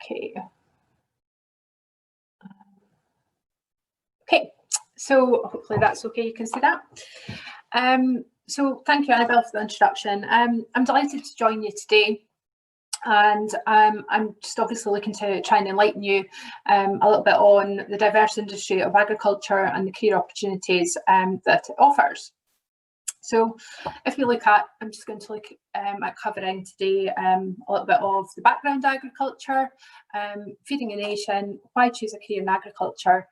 Okay. Okay, so hopefully that's okay, you can see that. So thank you, Annabelle, for the introduction. I'm delighted to join you today, and I'm just obviously looking to try and enlighten you a little bit on the diverse industry of agriculture and the career opportunities that it offers. So if we look at, I'm just going to look at covering today a little bit of the background agriculture, feeding a nation, why choose a career in agriculture,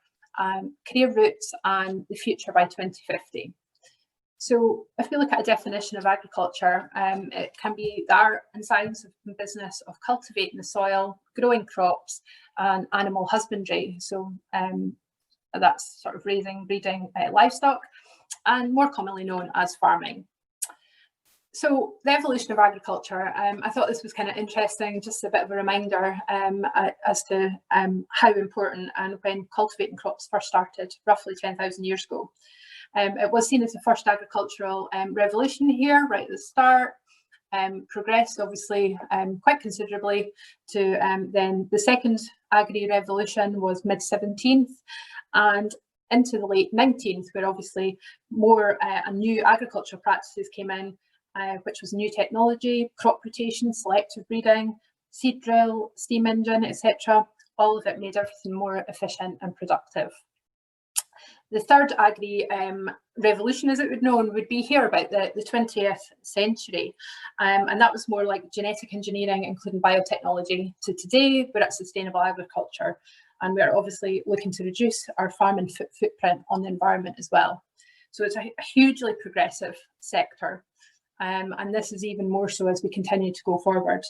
career routes and the future by 2050. So if we look at a definition of agriculture, it can be the art and science and business of cultivating the soil, growing crops and animal husbandry. So that's sort of raising, breeding livestock, and more commonly known as farming. So the evolution of agriculture, I thought this was kind of interesting, just a bit of a reminder as to how important and when cultivating crops first started, roughly 10,000 years ago. It was seen as the first agricultural revolution here, right at the start, progressed obviously quite considerably to then the second agri-revolution was mid-17th, and into the late 19th, where obviously more new agricultural practices came in, which was new technology, crop rotation, selective breeding, seed drill, steam engine, etc. All of it made everything more efficient and productive. The third agri-revolution, as it would known, would be here about the 20th century. And that was more like genetic engineering, including biotechnology, to today, we're at sustainable agriculture. And we're obviously looking to reduce our farming footprint on the environment as well. So it's a hugely progressive sector. And this is even more so as we continue to go forward.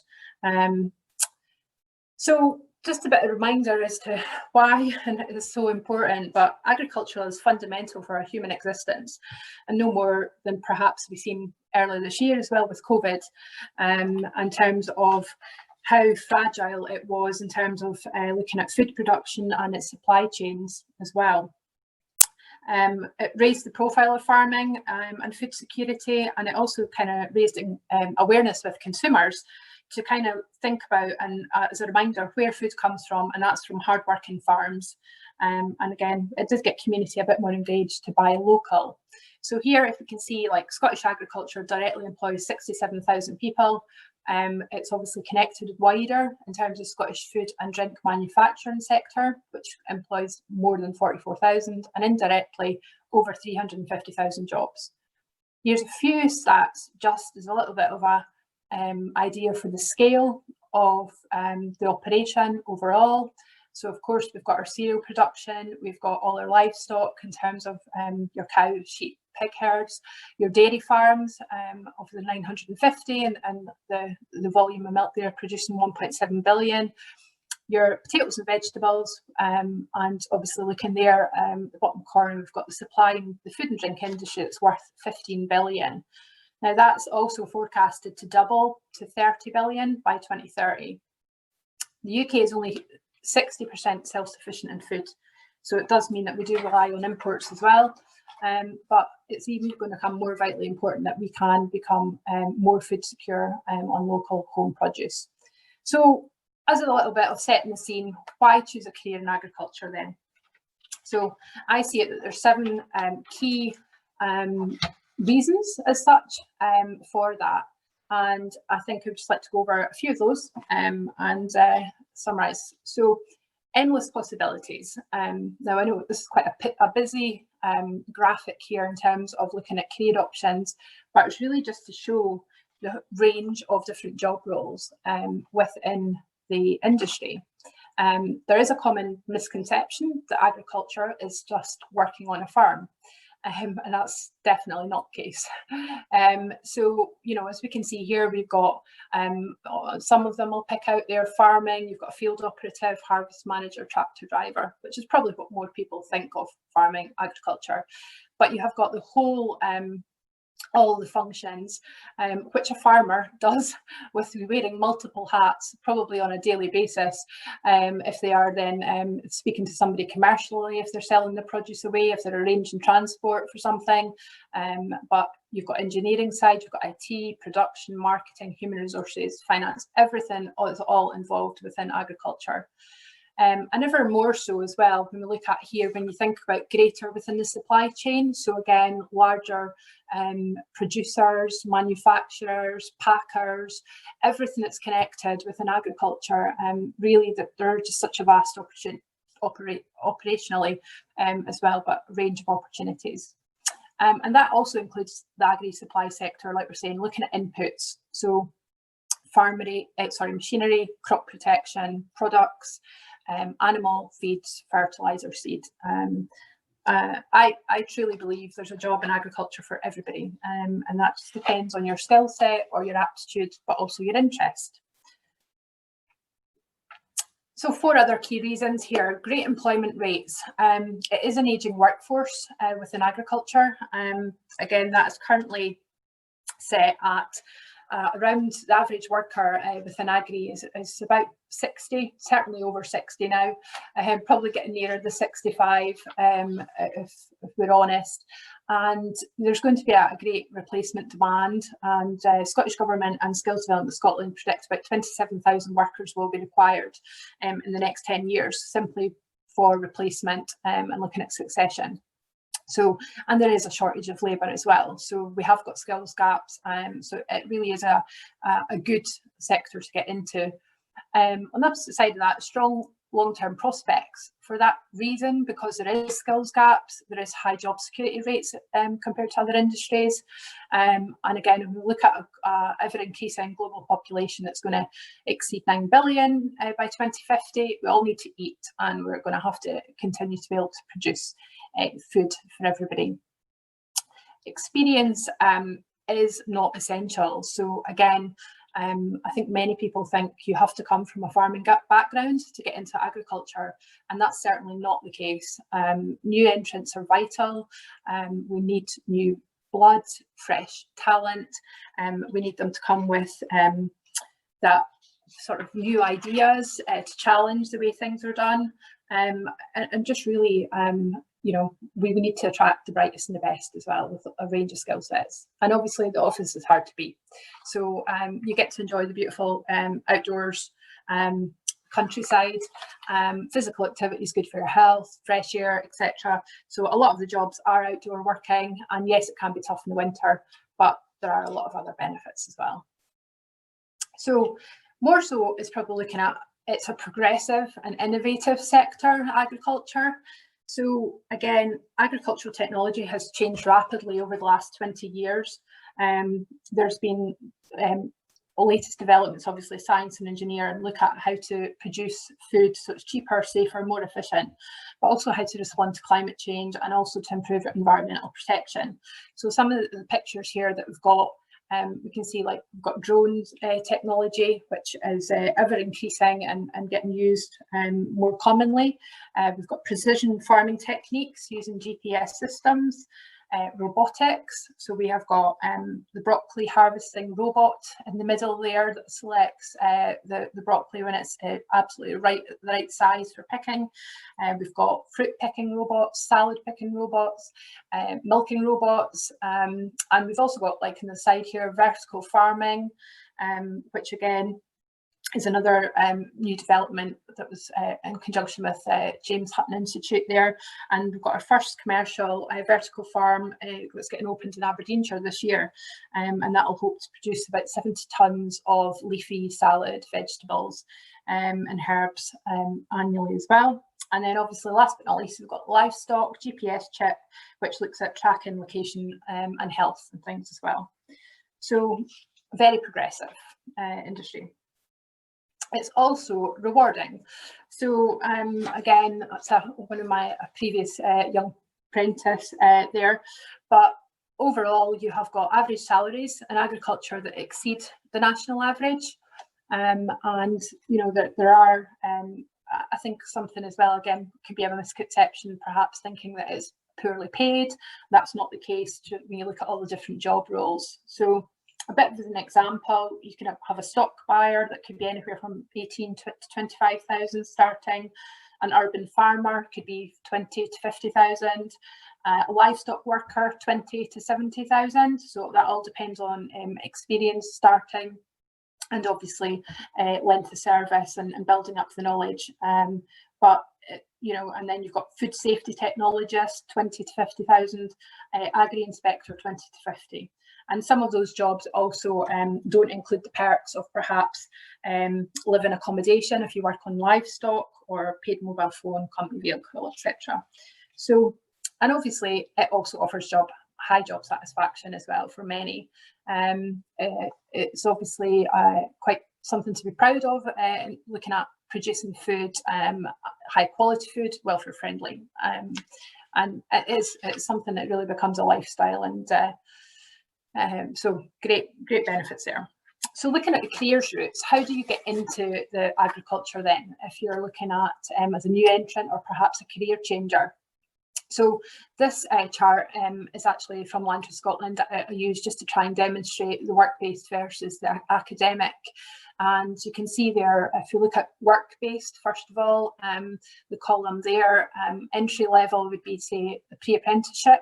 So just a bit of a reminder as to why and it is so important, but agriculture is fundamental for our human existence, and no more than perhaps we've seen earlier this year as well with COVID, in terms of how fragile it was in terms of looking at food production and its supply chains as well. It raised the profile of farming and food security, and it also kind of raised awareness with consumers to kind of think about, and as a reminder, where food comes from, and that's from hardworking farms. And again, it does get community a bit more engaged to buy local. So here, if we can see, like Scottish agriculture directly employs 67,000 people. It's obviously connected wider in terms of Scottish food and drink manufacturing sector, which employs more than 44,000, and indirectly over 350,000 jobs. Here's a few stats, just as a little bit of a idea for the scale of the operation overall. So of course we've got our cereal production, we've got all our livestock in terms of your cow, sheep, pig herds, your dairy farms of the 950 and the volume of milk they're producing 1.7 billion. Your potatoes and vegetables, and obviously looking there, the bottom corner, we've got the supply and the food and drink industry that's worth 15 billion. Now that's also forecasted to double to 30 billion by 2030. The UK is only 60% self-sufficient in food, so it does mean that we do rely on imports as well, but it's even going to become more vitally important that we can become more food secure on local home produce. So as a little bit of setting the scene, why choose a career in agriculture then? So I see it that there's 7 key reasons as such for that, and I think I'd just like to go over a few of those and summarise. So endless possibilities. Now I know this is quite a busy graphic here in terms of looking at career options, but it's really just to show the range of different job roles within the industry. There is a common misconception that agriculture is just working on a farm. And that's definitely not the case. So, you know, as we can see here, we've got some of them will pick out their farming. You've got a field operative, harvest manager, tractor driver, which is probably what more people think of farming, agriculture. But you have got the whole all the functions, which a farmer does with wearing multiple hats, probably on a daily basis, if they are then speaking to somebody commercially, if they're selling the produce away, if they're arranging transport for something. But you've got engineering side, you've got IT, production, marketing, human resources, finance, everything is all involved within agriculture. And ever more so as well when we look at here, when you think about greater within the supply chain. So again, larger producers, manufacturers, packers, everything that's connected within agriculture, really that there are just such a vast operationally as well, but a range of opportunities. And that also includes the agri-supply sector, like we're saying, looking at inputs. So machinery, crop protection, products, animal feeds, fertilizer, seed. I truly believe there's a job in agriculture for everybody, and that just depends on your skill set or your aptitude, but also your interest. So 4 other key reasons here. Great employment rates. It is an ageing workforce within agriculture. Again, that is currently set at around the average worker within agri is about 60, certainly over 60 now, probably getting nearer the 65 if we're honest. And there's going to be a great replacement demand, and Scottish Government and Skills Development Scotland predicts about 27,000 workers will be required in the next 10 years, simply for replacement and looking at succession. So, and there is a shortage of labour as well. So we have got skills gaps. So it really is a good sector to get into. On the opposite side of that, strong long-term prospects. For that reason, because there is skills gaps, there is high job security rates compared to other industries. And again, if we look at an ever-increasing global population that's going to exceed 9 billion by 2050, we all need to eat, and we're going to have to continue to be able to produce food for everybody. Experience is not essential. So again, I think many people think you have to come from a farming background to get into agriculture, and that's certainly not the case. New entrants are vital. We need new blood, fresh talent. We need them to come with that sort of new ideas to challenge the way things are done, and just really you know, we need to attract the brightest and the best as well, with a range of skill sets. And obviously the office is hard to beat. So you get to enjoy the beautiful outdoors, countryside, physical activity is good for your health, fresh air, etc. So a lot of the jobs are outdoor working, and yes, it can be tough in the winter, but there are a lot of other benefits as well. So more so is probably looking at, it's a progressive and innovative sector, agriculture. So again, agricultural technology has changed rapidly over the last 20 years. There's been latest developments, obviously science and engineering, look at how to produce food so it's cheaper, safer, more efficient, but also how to respond to climate change and also to improve environmental protection. So some of the pictures here that we've got, we can see, like, we've got drones technology, which is ever increasing and getting used more commonly. We've got precision farming techniques using GPS systems, robotics. So we have got the broccoli harvesting robot in the middle there that selects the broccoli when it's absolutely the right size for picking. We've got fruit picking robots, salad picking robots, milking robots, and we've also got, like in the side here, vertical farming, which again is another new development that was in conjunction with James Hutton Institute there. And we've got our first commercial vertical farm that's getting opened in Aberdeenshire this year. And that will hope to produce about 70 tonnes of leafy salad, vegetables and herbs annually as well. And then obviously, last but not least, we've got livestock, GPS chip, which looks at tracking location and health and things as well. So very progressive industry. It's also rewarding. So again, that's one of my previous young apprentice there. But overall, you have got average salaries in agriculture that exceed the national average. And you know, there are, I think something as well, again, could be a misconception, perhaps thinking that it's poorly paid. That's not the case when you look at all the different job roles. So a bit of an example, you can have a stock buyer that could be anywhere from 18 to 25,000 starting. An urban farmer could be 20 to 50,000. A livestock worker, 20 to 70,000. So that all depends on experience starting, and obviously length of service and building up the knowledge. But you know, and then you've got food safety technologist, 20 to 50,000, agri inspector, 20 to 50. And some of those jobs also don't include the perks of perhaps live-in accommodation if you work on livestock, or paid mobile phone, company vehicle, etc. So, and obviously it also offers high job satisfaction as well for many. It's obviously quite something to be proud of, looking at producing food, high quality food, welfare friendly, and it's something that really becomes a lifestyle, and so great benefits there. So looking at the careers routes, how do you get into the agriculture then, if you're looking at as a new entrant or perhaps a career changer? So this chart is actually from Land Trust Scotland. I used just to try and demonstrate the work-based versus the academic. And you can see there, if you look at work-based, first of all, the column there, entry level would be, say, the pre-apprenticeship.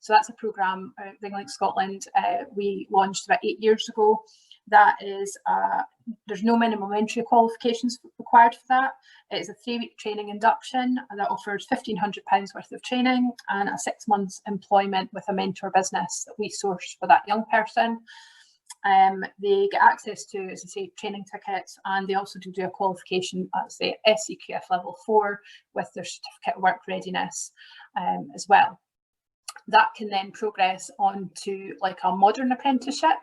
So that's a programme, Ringlink Scotland, we launched about 8 years ago. That is, there's no minimum entry qualifications required for that. It is a 3-week training induction, and that offers £1,500 worth of training and a 6 months employment with a mentor business that we source for that young person. They get access to, as I say, training tickets, and they also do a qualification at, say, SCQF level 4 with their certificate of work readiness as well. That can then progress on to like a modern apprenticeship.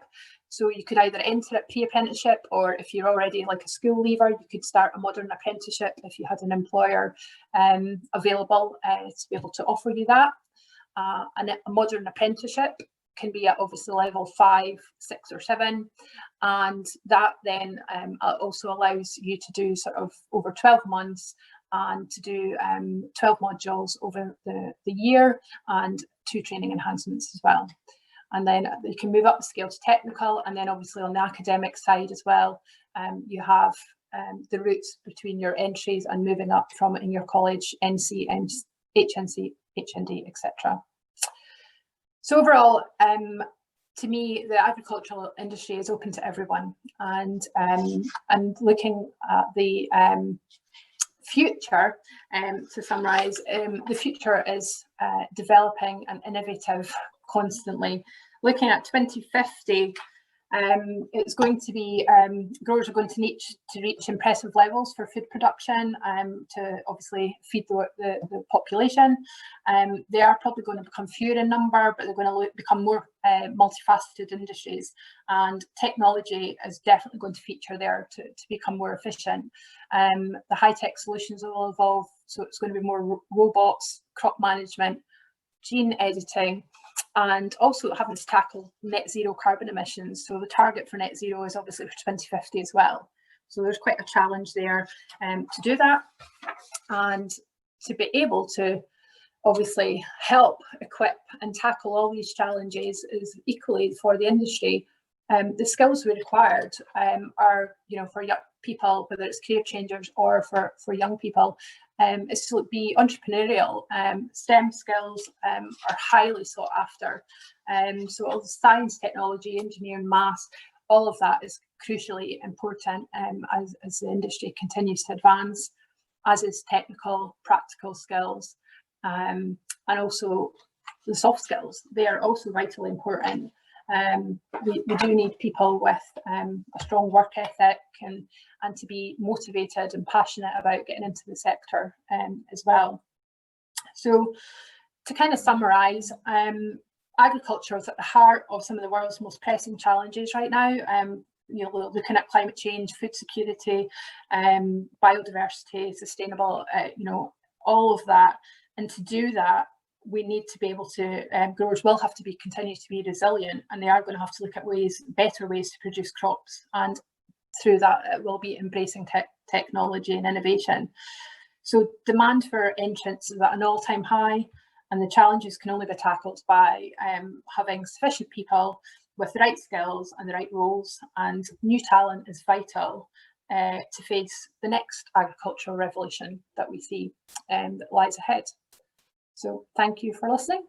So you could either enter at pre-apprenticeship, or if you're already like a school leaver, you could start a modern apprenticeship if you had an employer available to be able to offer you that. And a modern apprenticeship can be at obviously level 5, 6 or 7. And that then also allows you to do sort of over 12 months and to do 12 modules over the year and 2 training enhancements as well. And then you can move up the scale to technical, and then obviously on the academic side as well, you have the routes between your entries and moving up from in your college, NC, HNC, HND, etc. So overall, to me, the agricultural industry is open to everyone, and looking at the future, to summarise, the future is developing and innovative constantly. Looking at 2050, it's going to be, growers are going to need to reach impressive levels for food production to obviously feed the population. They are probably going to become fewer in number, but they're going to become more multifaceted industries, and technology is definitely going to feature there to become more efficient. The high-tech solutions will evolve, so it's going to be more robots, crop management, gene editing, and also having to tackle net zero carbon emissions. So the target for net zero is obviously for 2050 as well. So there's quite a challenge there to do that, and to be able to obviously help equip and tackle all these challenges is equally for the industry. The skills we required are, you know, for young people, whether it's career changers or for young people, is to be entrepreneurial. STEM skills are highly sought after. So all the science, technology, engineering, maths, all of that is crucially important as the industry continues to advance, as is technical, practical skills, and also the soft skills. They are also vitally important. We do need people with a strong work ethic and to be motivated and passionate about getting into the sector as well. So to kind of summarise, agriculture is at the heart of some of the world's most pressing challenges right now. You know, looking at climate change, food security, biodiversity, sustainable, you know, all of that. And to do that, we need to be able to, growers will have to continue to be resilient, and they are going to have to look at better ways to produce crops. And through that, it will be embracing technology and innovation. So demand for entrants is at an all-time high, and the challenges can only be tackled by having sufficient people with the right skills and the right roles, and new talent is vital to face the next agricultural revolution that we see that lies ahead. So thank you for listening.